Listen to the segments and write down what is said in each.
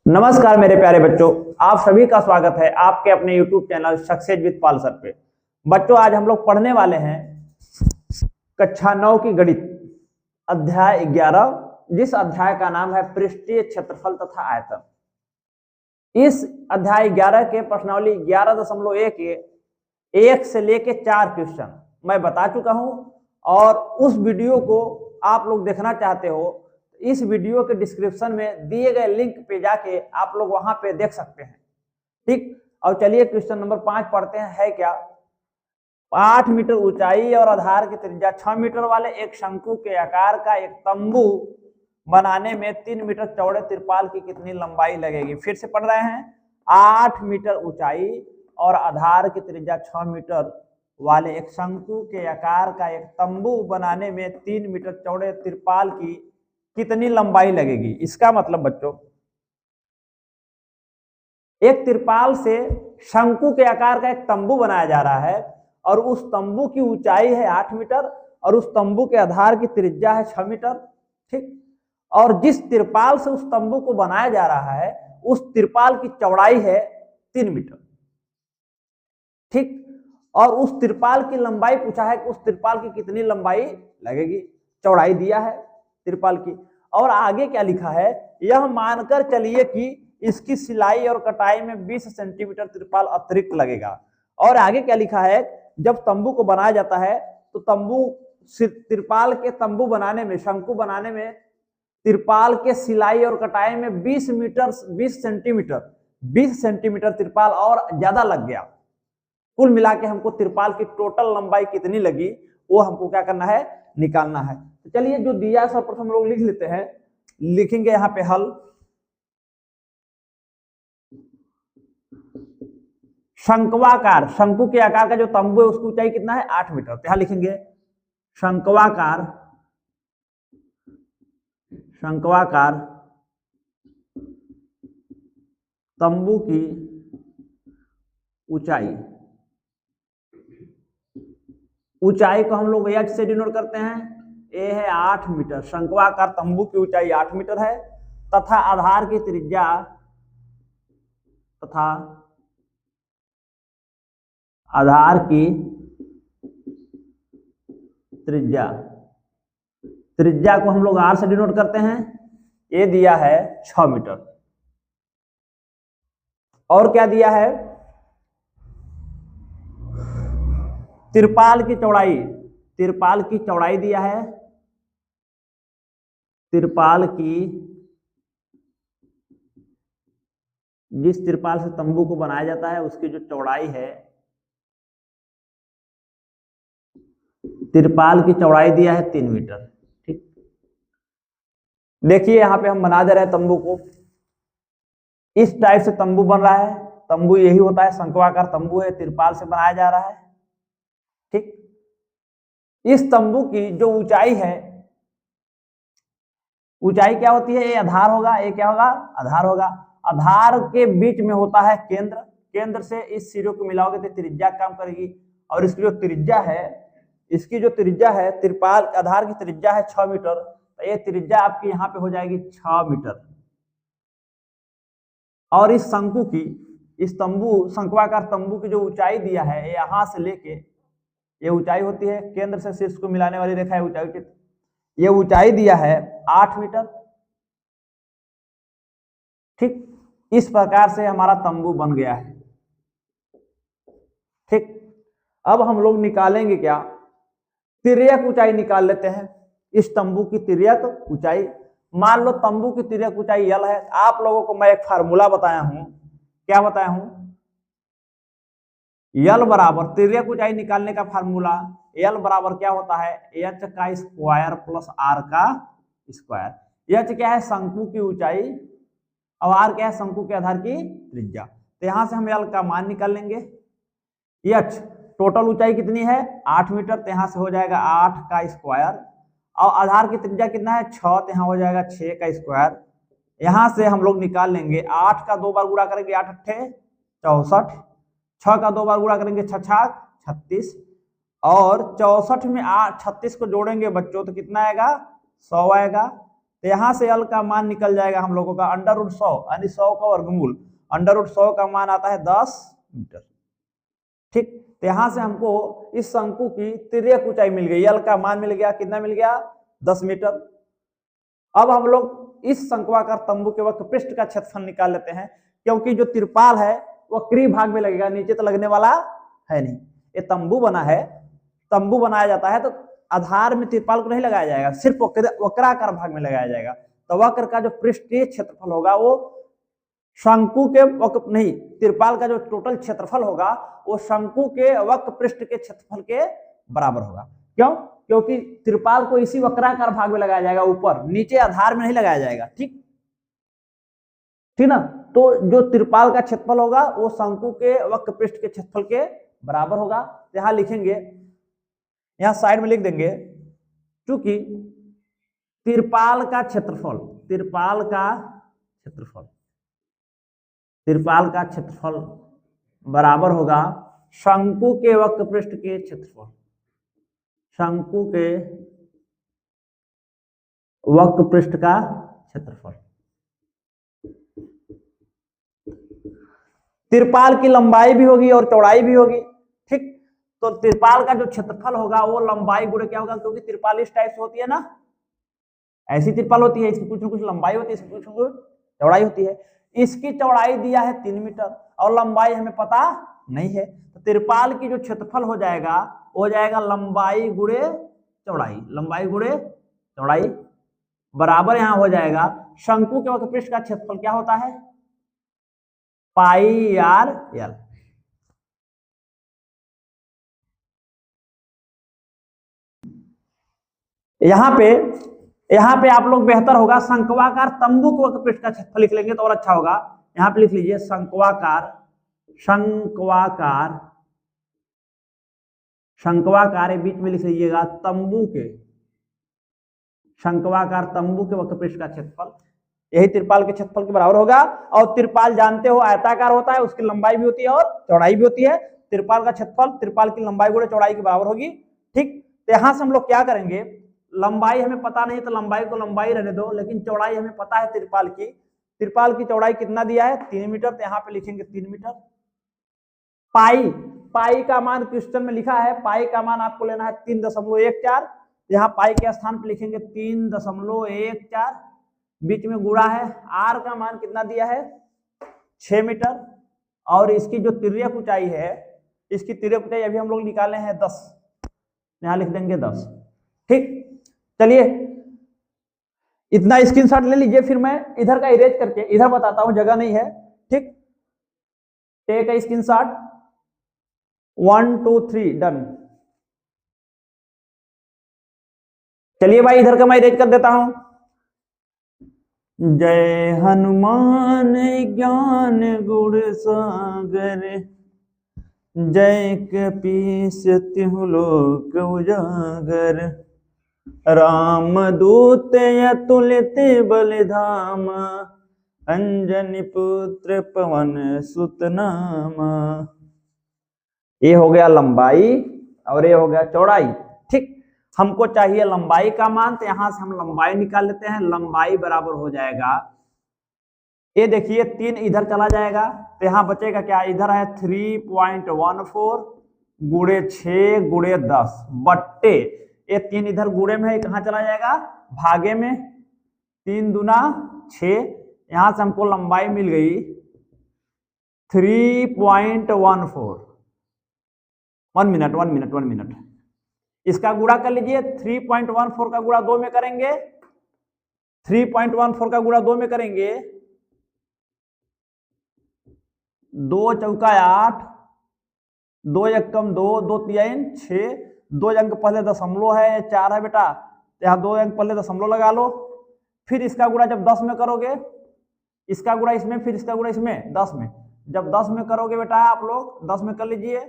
नमस्कार मेरे प्यारे बच्चों, आप सभी का स्वागत है आपके अपने YouTube channel success with Pal sir पे। बच्चों, आज हम लोग पढ़ने वाले हैं कक्षा 9 की गणित अध्याय 11, जिस अध्याय का नाम है पृष्ठीय क्षेत्रफल तथा आयतन। इस अध्याय 11 के प्रश्नावली 11.1 से लेके 4 क्वेश्चन मैं बता चुका हूं, और उस वीडियो को आप लोग देखना चाहते हो, इस वीडियो के डिस्क्रिप्शन में दिए गए लिंक पे जाके आप लोग वहां पे देख सकते हैं। ठीक, और चलिए क्वेश्चन नंबर 5 पढ़ते हैं। है क्या? 8 मीटर ऊंचाई और आधार की त्रिज्या 6 मीटर वाले एक शंकु के आकार का एक तंबू बनाने में 3 मीटर चौड़े तिरपाल की कितनी लंबाई लगेगी? फिर से पढ़ रहे हैं। 8 मीटर ऊंचाई और आधार की त्रिज्या 6 मीटर वाले एक शंकु के आकार का एक तंबू बनाने में 3 मीटर चौड़े तिरपाल की कितनी लंबाई लगेगी? इसका मतलब बच्चों, एक तिरपाल से शंकु के आकार का एक तंबू बनाया जा रहा है, और उस तंबू की ऊंचाई है 8 मीटर और उस तंबू के आधार की त्रिज्या है 6 मीटर। ठीक, और जिस तिरपाल से उस तंबू को बनाया जा रहा है उस तिरपाल की चौड़ाई है 3 मीटर। ठीक, और उस तिरपाल की लंबाई पूछा है कि उस तिरपाल की कितनी लंबाई लगेगी। चौड़ाई दिया है तिरपाल की, और आगे क्या लिखा है, यह मानकर चलिए कि इसकी सिलाई और कटाई में 20 सेंटीमीटर तिरपाल अतिरिक्त लगेगा। और आगे क्या लिखा है, जब तंबू को बनाया जाता है तो तिरपाल के तंबू बनाने में, शंकु बनाने में तिरपाल के सिलाई और कटाई में 20 सेंटीमीटर तिरपाल और ज्यादा लग गया। कुल मिला के हमको तिरपाल की टोटल लंबाई कितनी लगी वो हमको क्या करना है, निकालना है। तो चलिए जो दिया है सर्वप्रथम लोग लिख लेते हैं। लिखेंगे यहां पे हल। शंक्वाकार, शंकु के आकार का जो तंबू है उसकी ऊंचाई कितना है? 8 मीटर। तो यहां लिखेंगे शंक्वाकार तंबू की ऊंचाई को हम लोग h से डिनोट करते हैं। ए है 8 मीटर। शंक्वाकार तंबू की ऊंचाई 8 मीटर है तथा आधार की त्रिज्या त्रिज्या को हम लोग r से डिनोट करते हैं। ये दिया है 6 मीटर। और क्या दिया है? तिरपाल की चौड़ाई दिया है। तिरपाल की, जिस तिरपाल से तंबू को बनाया जाता है उसकी जो चौड़ाई है, तिरपाल की चौड़ाई दिया है 3 मीटर। ठीक, देखिए यहां पे हम बना दे रहे हैं तंबू को। इस टाइप से तंबू बन रहा है। तंबू यही होता है, शंक्वाकार तंबू है, तिरपाल से बनाया जा रहा है। ठीक, इस तंबू की जो ऊंचाई है, ऊंचाई क्या होती है? ये आधार होगा। ये क्या होगा? आधार होगा। आधार के बीच में होता है केंद्र। केंद्र से इस सिरे को मिलाओगे तो त्रिज्या काम करेगी, और इसकी जो त्रिज्या है तिरपाल आधार की त्रिज्या है 6 मीटर। तो ये त्रिज्या आपकी यहाँ पे हो जाएगी 6 मीटर। और इस शंकु की, शंक्वाकार तंबू की जो ऊंचाई दिया है, यहां से लेके ये ऊंचाई होती है, केंद्र से शीर्ष को मिलाने वाली रेखा है ऊंचाई की, ये ऊंचाई दिया है 8 मीटर। ठीक, इस प्रकार से हमारा तंबू बन गया है। ठीक, अब हम लोग निकालेंगे क्या? तिर्यक ऊंचाई निकाल लेते हैं। इस तंबू की तिर्यक ऊंचाई, मान लो तंबू की तिर्यक ऊंचाई यल है। आप लोगों को मैं एक फार्मूला बताया हूं। क्या बताया हूं? यल बराबर, तिर्यक ऊंचाई निकालने का फार्मूला, यल बराबर क्या होता है? एच का स्क्वायर प्लस आर का स्क्वायर। एच क्या है? शंकु की ऊंचाई, और आर क्या है? शंकु के आधार की त्रिज्या। तो यहां से हम यल का मान निकाल लेंगे। एच टोटल ऊंचाई कितनी है? 8 मीटर। तो यहां से हो जाएगा 8 का स्क्वायर, और आधार की त्रिज्या कितना है? 6। तो यहाँ हो जाएगा 6 का स्क्वायर। यहां से हम लोग निकाल लेंगे 8 का 2 बार गुणा करेंगे 8 अट्ठे 64, 6 का 2 बार गुणा करेंगे 6 छाक 36, और 64 में 36 को जोड़ेंगे बच्चों तो कितना आएगा? 100 आएगा। तो यहाँ से l का मान निकल जाएगा हम लोगों का √100 यानी 100 का वर्गमूल, √100 का मान आता है 10 मीटर। ठीक, तो यहाँ से हमको इस शंकु की तिर्यक ऊंचाई मिल गई, l का मान मिल गया, कितना मिल गया 10 मीटर। अब हम लोग इस शंक्वाकार तंबू के वक्र पृष्ठ का क्षेत्रफल निकाल लेते हैं, क्योंकि जो तिरपाल है वो क्री भाग में लगेगा, नीचे तो लगने वाला है नहीं। ये तंबू बना है, तंबू बनाया जाता है तो आधार में तिरपाल को नहीं लगाया जाएगा, सिर्फ वक्राकार भाग में लगाया जाएगा। तो वक्र का जो पृष्ठीय क्षेत्रफल होगा वो शंकु के वक्र नहीं, तिरपाल का जो टोटल क्षेत्रफल होगा वो शंकु के वक्र पृष्ठ के क्षेत्रफल के बराबर होगा। क्यों? क्योंकि तिरपाल को इसी वक्राकार भाग में लगाया जाएगा, ऊपर, नीचे आधार में नहीं लगाया जाएगा। ठीक ठीक ना, तो जो तिरपाल का क्षेत्रफल होगा वो शंकु के वक्र पृष्ठ के क्षेत्रफल के बराबर होगा। यहां लिखेंगे, यहां साइड में लिख देंगे, क्योंकि तिरपाल का क्षेत्रफल, तिरपाल का क्षेत्रफल बराबर होगा शंकु के वक्र पृष्ठ के क्षेत्रफल, शंकु के वक्र पृष्ठ का क्षेत्रफल। तिरपाल की लंबाई भी होगी और चौड़ाई भी होगी। ठीक, तो तिरपाल का जो क्षेत्रफल होगा वो लंबाई गुणे क्या होगा, क्योंकि तिरपाल इस टाइप से होती है ना, ऐसी तिरपाल होती है, इसकी कुछ न कुछ लंबाई होती है, इसकी कुछ न कुछ चौड़ाई होती है। इसकी चौड़ाई दिया है 3 मीटर और लंबाई हमें पता नहीं है, तो तिरपाल की जो क्षेत्रफल हो जाएगा वो हो जाएगा लंबाई गुणे चौड़ाई, लंबाई गुणे चौड़ाई बराबर यहां हो जाएगा शंकु के वक्र पृष्ठ का क्षेत्रफल क्या होता है, πr/l। यहां पे आप लोग बेहतर होगा शंक्वाकार तंबू के वक्र पृष्ठ का क्षेत्रफल लिख लेंगे तो और अच्छा होगा। यहां पे लिख लीजिए शंक्वाकार, शंक्वाकार, शंक्वाकार बीच में लिख लीजिएगा तंबू के, शंक्वाकार तंबू के वक्र पृष्ठ का क्षेत्रफल, यही तिरपाल के क्षेत्रफल के बराबर होगा। और तिरपाल जानते हो आयताकार होता है, उसकी लंबाई भी होती है और चौड़ाई भी होती है। तिरपाल का क्षेत्रफल तिरपाल की लंबाई गुणे चौड़ाई के बराबर होगी। ठीक, तो यहां से हम लोग क्या करेंगे, लंबाई हमें पता नहीं तो लंबाई को लंबाई रहने दो, लेकिन चौड़ाई हमें पता है तिरपाल की, तिरपाल की चौड़ाई कितना दिया है 3 मीटर, तो यहाँ पे लिखेंगे 3 मीटर। पाई, पाई का मान क्वेश्चन में लिखा है, पाई का मान आपको लेना है 3.14, यहाँ पाई के स्थान पे लिखेंगे 3.14, बीच में गुणा है, आर का मान कितना दिया है 6 मीटर, और इसकी जो तिर्यक ऊंचाई है, इसकी तिर्यक ऊंचाई अभी हम लोग निकाले हैं 10, यहाँ लिख देंगे 10। ठीक, चलिए इतना स्क्रीनशॉट ले लीजिए, फिर मैं इधर का इरेज करके इधर बताता हूं, जगह नहीं है। ठीक, टेक अ स्क्रीनशॉट, 1 2 3 डन। चलिए भाई इधर का मैं इरेज कर देता हूं। जय हनुमान ज्ञान गुण सागर, जय कपीस तिहु लोक उजागर, रामदूत अतुलित बलिधामा, अंजनी पुत्र पवन सुत नामा। ये हो गया लंबाई और ये हो गया चौड़ाई। ठीक, हमको चाहिए लंबाई का मान, तो यहां से हम लंबाई निकाल लेते हैं। लंबाई बराबर हो जाएगा, ये देखिए 3 इधर चला जाएगा तो यहां बचेगा क्या, इधर है 3.14 गुणे 6 गुणे 10 बट्टे, ये 3 इधर गुणे में है, कहां चला जाएगा भागे में, 3 दूना 6, यहां से हमको लंबाई मिल गई 3.14। 1 मिनट, इसका गुणा कर लीजिए, 3.14 का गुणा 2 में करेंगे, 3.14 का गुणा 2 में करेंगे, 2 चौका 8, 2 एकम 2, 2 तीन 6, 2 अंक पहले दशमलव है, 4 है बेटा, यहाँ 2 अंक पहले दशमलव लगा लो। फिर इसका गुणा जब 10 में करोगे, इसका गुणा इसमें, फिर इसका गुणा इसमें 10 में, जब 10 में करोगे बेटा आप लोग 10 में कर लीजिए,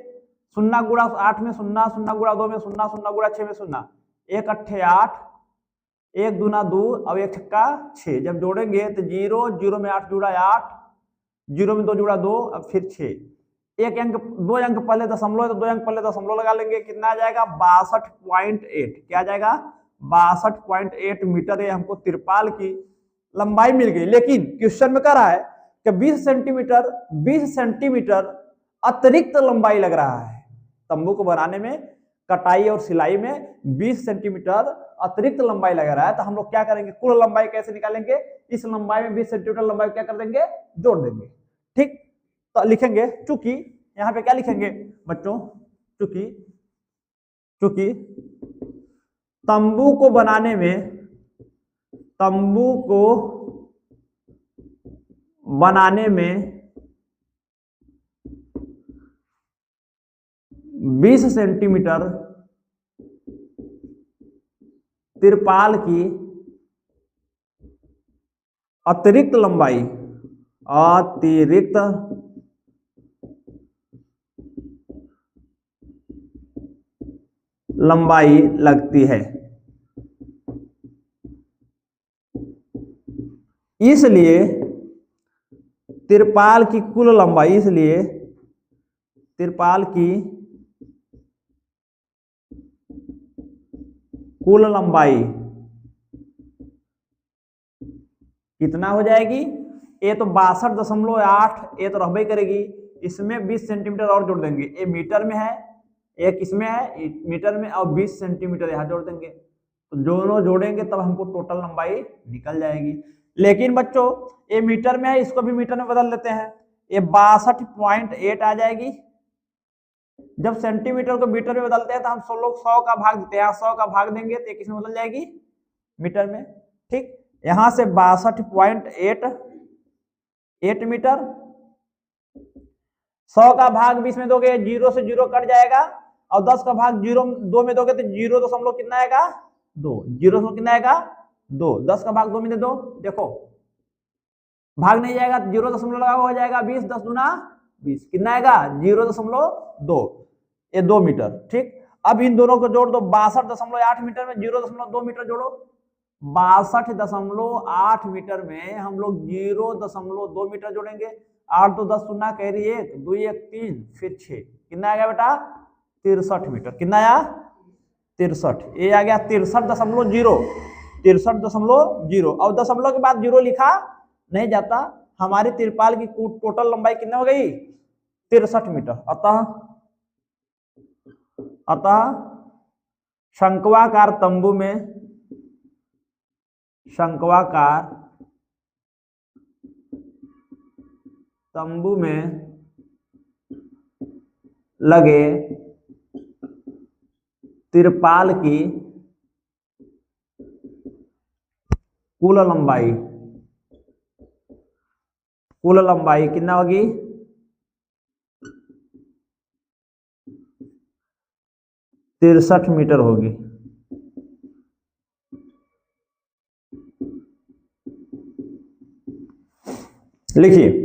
0 गुणा 8 में 0, 0 गुणा 2 में 0, 0 गुणा 6 में 0, 1 अट्ठे 8, 1 दूना 2 और 1 छक्का 6, जब जोड़ेंगे तो 0, 0 में 8 जुड़ा 8, 0 में 2 जुड़ा 2, अब फिर 6, 1 अंक 2 अंक पहले दशमलव है तो 2 अंक पहले दशमलव लगा लेंगे, कितना आ जाएगा 62.8, क्या आ जाएगा 62.8 मीटर ये हमको तिरपाल की लंबाई मिल गई। लेकिन क्वेश्चन में कह रहा है कि 20 सेंटीमीटर अतिरिक्त लंबाई लग रहा है तंबू को बनाने में, कटाई और सिलाई में 20 सेंटीमीटर अतिरिक्त लंबाई लग रहा है। तो हम लोग क्या करेंगे, कुल लंबाई कैसे निकालेंगे, इस लंबाई में 20 सेंटीमीटर लंबाई क्या कर देंगे, जोड़ देंगे। ठीक, तो लिखेंगे चूंकि, यहां पे क्या लिखेंगे बच्चों, चूंकि तंबू को बनाने में 20 सेंटीमीटर तिरपाल की अतिरिक्त लंबाई लगती है। इसलिए तिरपाल की कुल लंबाई, कितना हो जाएगी, ये तो 62.8 ये तो रहबे करेगी, इसमें 20 सेंटीमीटर और जोड़ देंगे, ये मीटर में है, ये किसमें है, मीटर में, और 20 सेंटीमीटर यहाँ जोड़ देंगे, तो दोनों जोड़ेंगे तब हमको टोटल लंबाई निकल जाएगी। लेकिन बच्चों ये मीटर में है, इसको भी मीटर में बदल देते हैं, ये 62.8 आ जाएगी। जब सेंटीमीटर को मीटर में बदलते हैं तो हम 100 का भाग देते हैं, 100 का भाग देंगे तो किस में बदल जाएगी, मीटर में। ठीक, यहां से 62.8 मीटर, 100 का भाग 20 में दोगे 0 से 0 कट जाएगा, और 10 का भाग 2 में दोगे तो 0 कितना आएगा, 2, 0 कितना आएगा 2, 10 का भाग 2 में दे दो, देखो भाग नहीं जाएगा, 0 लगा हो जाएगा 20, 10 दूना 20, कितना आएगा 0.2, ये 2 मीटर। ठीक, अब इन दोनों को जोड़ दो, 62.8 मीटर में 0.2 मीटर जोड़ो, 62.8 मीटर में हम लोग 0.2 मीटर जोड़ेंगे, 8 2 10 शून्य कैरी 1 2 1 3 फिर 6, कितना आ गया बेटा 63 मीटर, कितना आया 63, ये आ गया 63.0, और दशमलव के बाद 0 लिखा नहीं जाता। हमारी तिरपाल की टोटल लंबाई कितना हो गई 63 मीटर। अतः शंक्वाकार तंबू में लगे तिरपाल की कुल लंबाई कितना होगी 63 मीटर होगी। लिखिए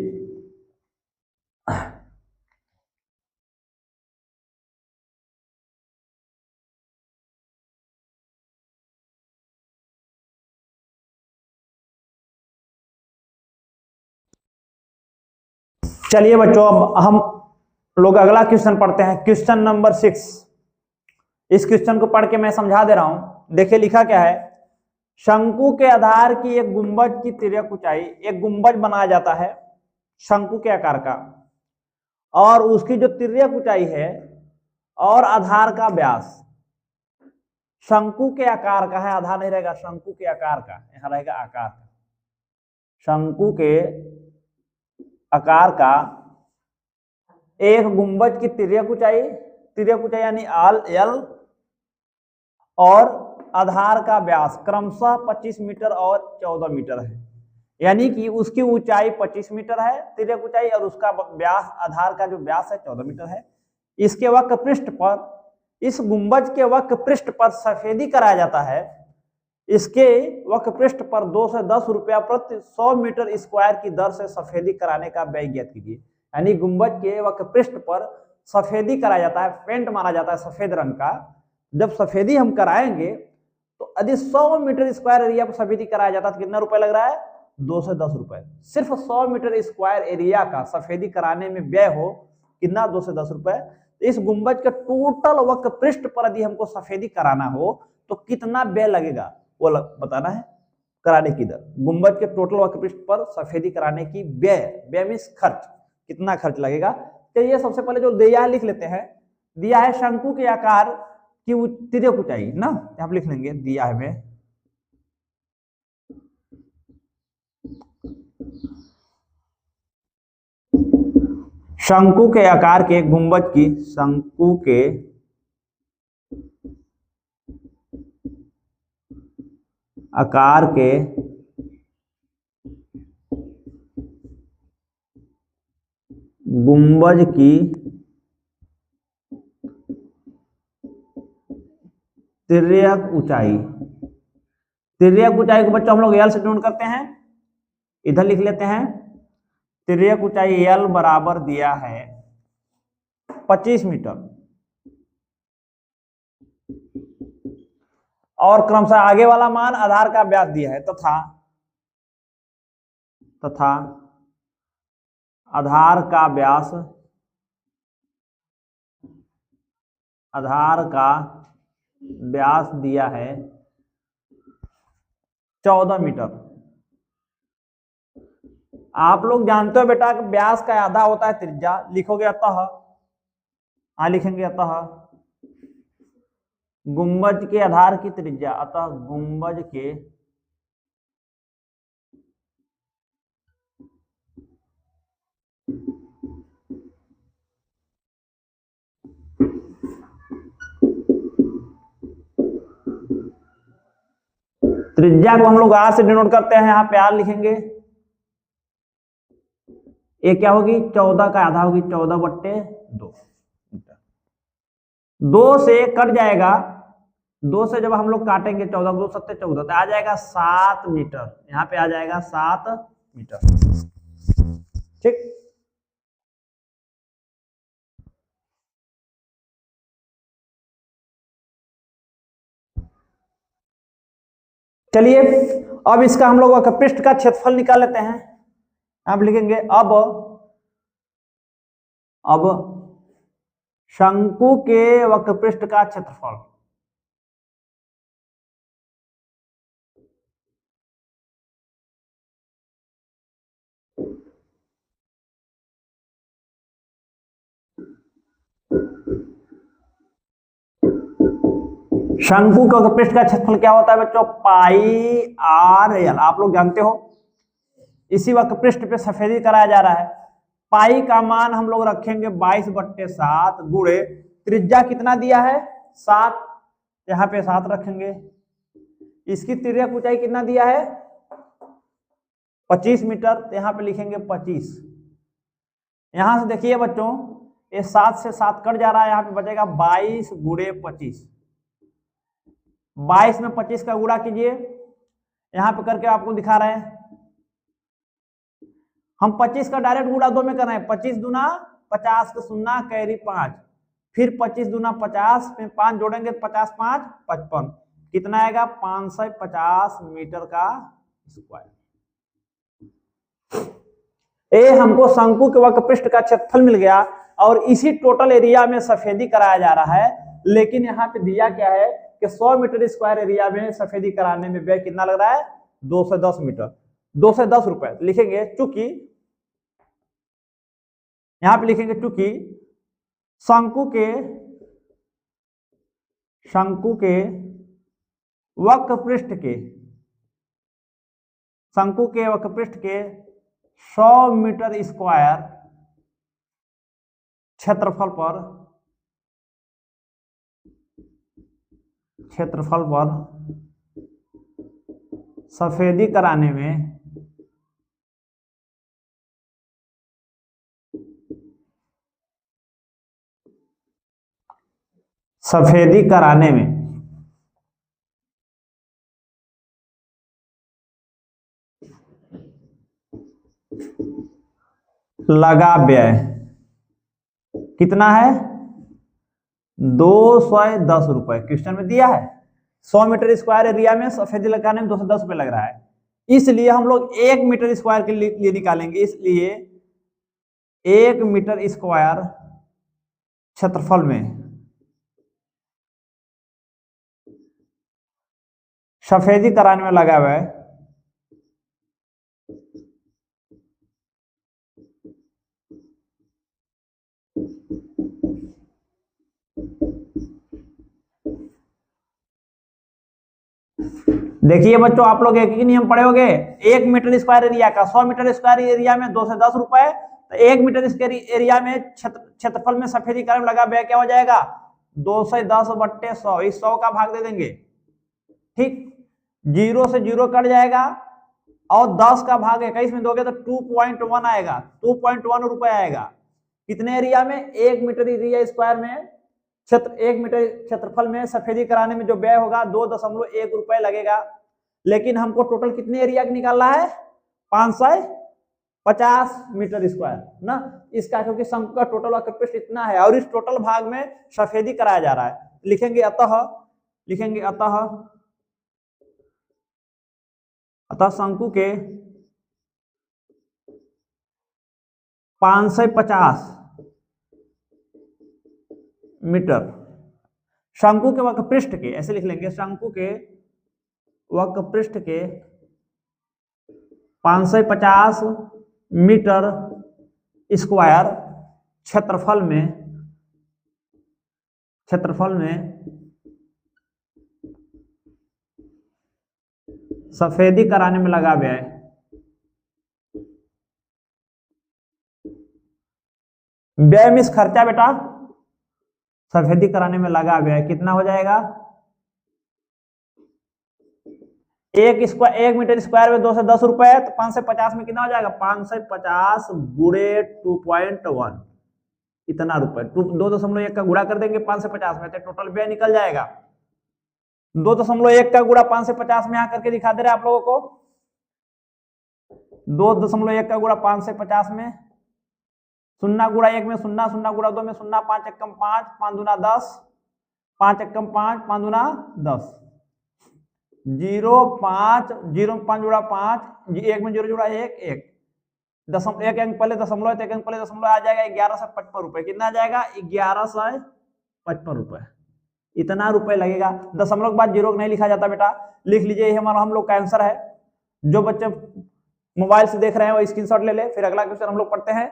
चलिए बच्चों, अब हम लोग अगला क्वेश्चन पढ़ते हैं, क्वेश्चन नंबर 6। इस क्वेश्चन को पढ़ के मैं समझा दे रहा हूं। देखिए लिखा क्या है, शंकु के आधार की एक गुंबज की तिर्यक ऊंचाई, एक गुंबज बनाया जाता है शंकु के आकार का, और उसकी जो तिर्यक ऊंचाई है और आधार का व्यास शंकु के आकार का है, आधार नहीं रहेगा, शंकु के आकार का, यहां रहेगा आकार का, शंकु के आकार का एक गुंबज की तिर्यक ऊंचाई यानी एल और आधार का व्यास क्रमशः 25 मीटर और 14 मीटर है। यानी कि उसकी ऊंचाई 25 मीटर है तिर्यक ऊंचाई, और उसका व्यास, आधार का जो व्यास है 14 मीटर है। इसके वक्र पृष्ठ पर, इस गुंबज के वक्र पृष्ठ पर सफेदी कराया जाता है। इसके वक्र पृष्ठ पर 2 से 10 रुपया प्रति 100 मीटर स्क्वायर की दर से सफेदी कराने का व्यय ज्ञात कीजिए। यानी गुंबज के वक्र पृष्ठ पर सफेदी कराया जाता है, पेंट मारा जाता है सफेद रंग का। जब सफेदी हम कराएंगे तो यदि 100 मीटर स्क्वायर एरिया पर सफेदी कराया जाता है तो कितना रुपए लग रहा है 2 से 10 रुपए। सिर्फ 100 मीटर स्क्वायर एरिया का सफेदी कराने में व्यय हो कितना 2 से 10 रुपए। इस गुंबज के टोटल वक्र पृष्ठ पर यदि हमको सफेदी कराना हो तो कितना व्यय लगेगा वो बताना है कराने की दर। गुंबद के टोटल वक्रपृष्ठ पर सफेदी कराने की व्यय मीन्स खर्च, कितना खर्च लगेगा। चलिए सबसे पहले जो दिया है लिख लेते हैं। दिया है शंकु के आकार की तिर्यक ऊंचाई ना, यहाँ पे लिख लेंगे दिया है हमें शंकु के आकार के गुंबद की, शंकु के आकार के गुंबद की तिर्यक ऊंचाई, तिर्यक ऊंचाई को बच्चों हम लोग एल से डिनोट करते हैं, इधर लिख लेते हैं तिर्यक ऊंचाई एल बराबर दिया है 25 मीटर। और क्रमशः आगे वाला मान आधार का व्यास दिया है तथा आधार का व्यास, आधार का व्यास दिया है 14 मीटर। आप लोग जानते हो बेटा कि व्यास का आधा होता है त्रिज्या, लिखोगे अतः, लिखेंगे अतः गुंबज के आधार की त्रिज्या, अतः गुंबज के त्रिज्या को हम लोग आर से डिनोट करते हैं, यहाँ पे आर लिखेंगे। ये क्या होगी 14 का आधा होगी 14/2, 2 से कट जाएगा, 2 से जब हम लोग काटेंगे 14 2 7 14 तो आ जाएगा 7 मीटर, यहाँ पे आ जाएगा 7 मीटर। ठीक, चलिए अब इसका हम लोग वक्रपृष्ठ का क्षेत्रफल निकाल लेते हैं। आप लिखेंगे अब शंकु के वक्रपृष्ठ का क्षेत्रफल, शंकु के वक्रपृष्ठ का क्षेत्रफल क्या होता है बच्चों, पाई आर एल, आप लोग जानते हो। इसी वक्रपृष्ठ पे सफेदी कराया जा रहा है। पाई का मान हम लोग रखेंगे 22/7 गुणे त्रिज्या कितना दिया है 7, यहाँ पे 7 रखेंगे। इसकी तिर्यक ऊंचाई कितना दिया है 25 मीटर, तो यहाँ पे लिखेंगे 25। यहां से देखिए बच्चों ये 7 से 7 कट जा रहा है, यहाँ पे बचेगा 22 गुणे 25। 22 में 25 का गुणा कीजिए, यहां पे करके आपको दिखा रहे हैं। हम 25 का डायरेक्ट गुणा 2 में कर रहे हैं, 25 दूना 50 का शून्ना कैरी 5, फिर 25 दूना 50 में 5 जोड़ेंगे 50 5 55, कितना आएगा 550 मीटर का स्क्वायर। ये हमको शंकु के वक्रपृष्ठ का क्षेत्रफल मिल गया और इसी टोटल एरिया में सफेदी कराया जा रहा है। लेकिन यहाँ पे दिया क्या है कि 100 मीटर स्क्वायर एरिया में सफेदी कराने में व्यय कितना लग रहा है 210 मीटर, 210 रुपए लिखेंगे। चूंकि यहां पे लिखेंगे चूंकि शंकु के वक्रपृष्ठ के 100 मीटर स्क्वायर क्षेत्रफल पर सफेदी कराने में लगा व्यय कितना है 210 रुपए, क्वेश्चन में दिया है 100 मीटर स्क्वायर एरिया में सफेदी लगाने में 210 रुपए लग रहा है। इसलिए हम लोग 1 मीटर स्क्वायर के लिए निकालेंगे, इसलिए 1 मीटर स्क्वायर क्षेत्रफल में सफेदी कराने में लगा हुआ है। देखिए बच्चों, आप लोग एक ही नियम पढ़े होंगे, 1 मीटर स्क्वायर एरिया का 100 मीटर स्क्वायर एरिया में 2 से 10 रुपए, तो 1 मीटर एरिया में क्षेत्रफल में सफेदी कराने में लगा हुआ क्या हो जाएगा, 2 से 10/100, इस 100 का भाग दे देंगे। ठीक, 0 से 0 कट जाएगा और 10 का भाग 21 में दोगे तो 2.1 आएगा, 2.1 रुपए आएगा। कितने एरिया में, 1 मीटर एरिया स्क्वायर में क्षेत्र 1 मीटर क्षेत्रफल में सफेदी कराने में जो व्यय होगा 2.1 रुपए लगेगा। लेकिन हमको टोटल कितने एरिया का निकालना है, 550 मीटर स्क्वायर ना, इसका क्योंकि शंकु का टोटल पृष्ठ इतना है और इस टोटल भाग में सफेदी कराया जा रहा है। लिखेंगे अतः शंकु के 550 मीटर, शंकु के वक्र पृष्ठ के, ऐसे लिख लेंगे, शंकु के वक्र पृष्ठ के 550 मीटर स्क्वायर क्षेत्रफल में सफेदी कराने में लगा व्यय, व्यय मीन्स खर्चा बेटा, सफेदी कराने में लगा व्यय कितना हो जाएगा, 1 मीटर स्क्वायर में 2 से 10 रुपए है, तो 5 से 50 में कितना हो जाएगा, 5 से 50 गुणे 2.1, इतना रुपए, 2.1 का गुणा कर देंगे 5 से 50 में, तो टोटल व्यय निकल जाएगा। 2.1 का गुणा 5 से 50 में यहां करके दिखा दे रहे आप लोगों को, 2.1 का गुणा 5 से 50 में, 0 गुणा 1 में 0, 0 गुणा 2 में 0, 5 एकम 5, 5 दूना 10, 5 एकम 5, 5 दूना 10, 0 5 0 5 जुड़ा 5, 1 में 0 जुड़ा 1, 1 दशमलव, 1 अंक पहले दशमलव, 1 अंक पहले दशमलव आ जाएगा 1155 रुपए, कितना आ जाएगा 1155 रुपए, इतना रुपए लगेगा। दशमलव के बाद 0 नहीं लिखा जाता बेटा, लिख लीजिए, ये हमारा हम लोग का आंसर है। जो बच्चे मोबाइल से देख रहे हैं वो स्क्रीनशॉट ले ले, फिर अगला क्वेश्चन हम लोग पढ़ते हैं।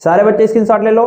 सारे बच्चे स्क्रीनशॉट ले लो।